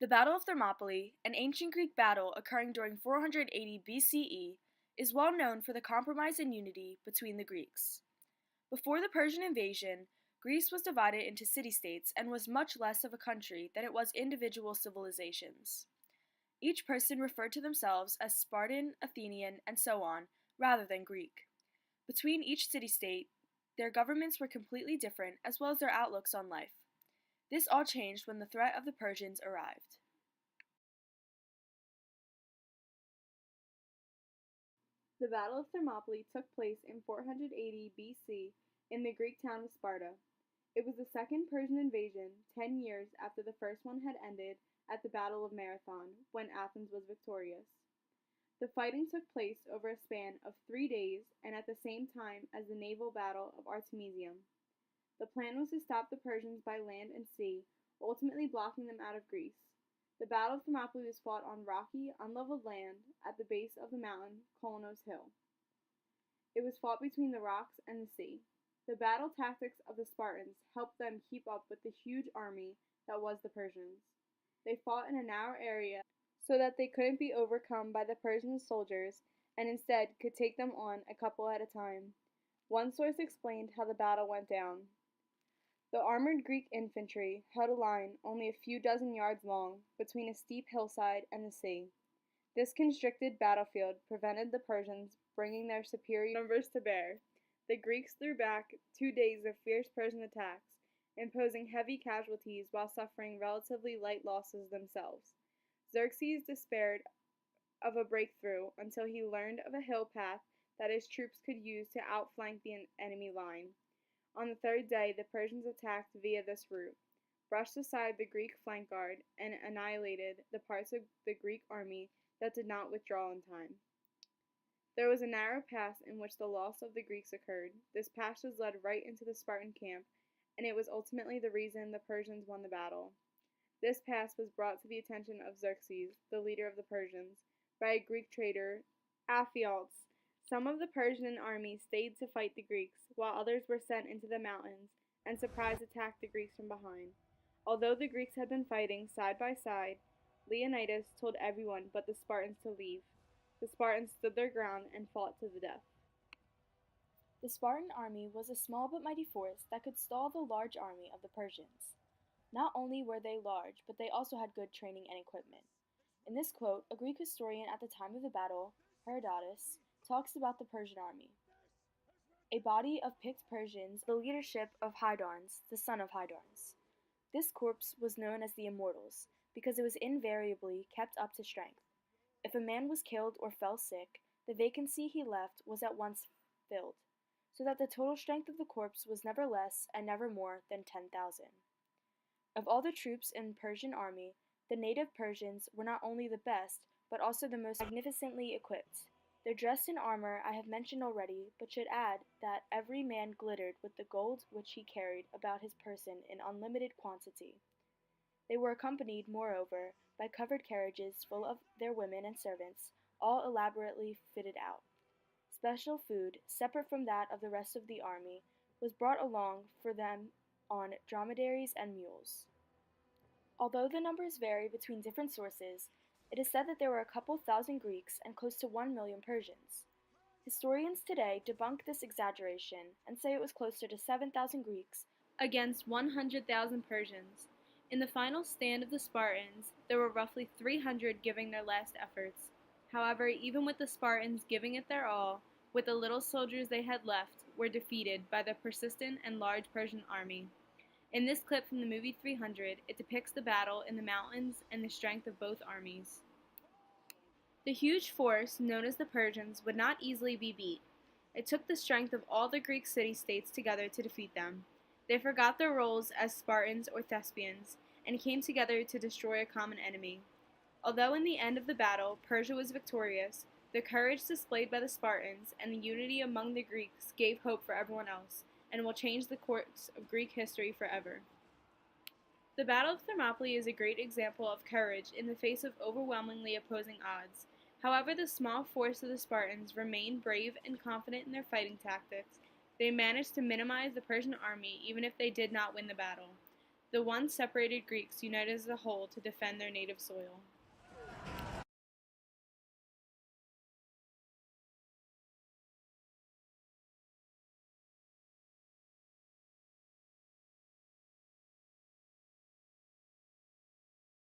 The Battle of Thermopylae, an ancient Greek battle occurring during 480 BCE, is well known for the compromise and unity between the Greeks. Before the Persian invasion, Greece was divided into city-states and was much less of a country than it was individual civilizations. Each person referred to themselves as Spartan, Athenian, and so on, rather than Greek. Between each city-state, their governments were completely different as well as their outlooks on life. This all changed when the threat of the Persians arrived. The Battle of Thermopylae took place in 480 BC in the Greek town of Sparta. It was the second Persian invasion, 10 years after the first one had ended at the Battle of Marathon, when Athens was victorious. The fighting took place over a span of 3 days and at the same time as the naval battle of Artemisium. The plan was to stop the Persians by land and sea, ultimately blocking them out of Greece. The Battle of Thermopylae was fought on rocky, unleveled land at the base of the mountain Kolonos Hill. It was fought between the rocks and the sea. The battle tactics of the Spartans helped them keep up with the huge army that was the Persians. They fought in a narrow area so that they couldn't be overcome by the Persian soldiers and instead could take them on a couple at a time. One source explained how the battle went down. The armored Greek infantry held a line only a few dozen yards long between a steep hillside and the sea. This constricted battlefield prevented the Persians bringing their superior numbers to bear. The Greeks threw back 2 days of fierce Persian attacks, imposing heavy casualties while suffering relatively light losses themselves. Xerxes despaired of a breakthrough until he learned of a hill path that his troops could use to outflank the enemy line. On the third day, the Persians attacked via this route, brushed aside the Greek flank guard, and annihilated the parts of the Greek army that did not withdraw in time. There was a narrow pass in which the loss of the Greeks occurred. This passage led right into the Spartan camp, and it was ultimately the reason the Persians won the battle. This pass was brought to the attention of Xerxes, the leader of the Persians, by a Greek trader, Aphialtes. Some of the Persian army stayed to fight the Greeks, while others were sent into the mountains and surprise attacked the Greeks from behind. Although the Greeks had been fighting side by side, Leonidas told everyone but the Spartans to leave. The Spartans stood their ground and fought to the death. The Spartan army was a small but mighty force that could stall the large army of the Persians. Not only were they large, but they also had good training and equipment. In this quote, a Greek historian at the time of the battle, Herodotus, talks about the Persian army. A body of picked Persians, the leadership of Hydarnes, the son of Hydarnes. This corps was known as the Immortals, because it was invariably kept up to strength. If a man was killed or fell sick, the vacancy he left was at once filled, so that the total strength of the corps was never less and never more than 10,000. Of all the troops in the Persian army, the native Persians were not only the best, but also the most magnificently equipped. Their dress and armor I have mentioned already, but should add that every man glittered with the gold which he carried about his person in unlimited quantity. They were accompanied, moreover, by covered carriages full of their women and servants, all elaborately fitted out. Special food, separate from that of the rest of the army, was brought along for them on dromedaries and mules. Although the numbers vary between different sources, it is said that there were a couple thousand Greeks and close to 1 million Persians. Historians today debunk this exaggeration and say it was closer to 7,000 Greeks against 100,000 Persians. In the final stand of the Spartans, there were roughly 300 giving their last efforts. However, even with the Spartans giving it their all, with the little soldiers they had left, were defeated by the persistent and large Persian army. In this clip from the movie 300, it depicts the battle in the mountains and the strength of both armies. The huge force, known as the Persians, would not easily be beat. It took the strength of all the Greek city-states together to defeat them. They forgot their roles as Spartans or Thespians, and came together to destroy a common enemy. Although in the end of the battle, Persia was victorious, the courage displayed by the Spartans and the unity among the Greeks gave hope for everyone else, and will change the course of Greek history forever. The Battle of Thermopylae is a great example of courage in the face of overwhelmingly opposing odds. However, the small force of the Spartans remained brave and confident in their fighting tactics. They managed to minimize the Persian army even if they did not win the battle. The once separated Greeks united as a whole to defend their native soil.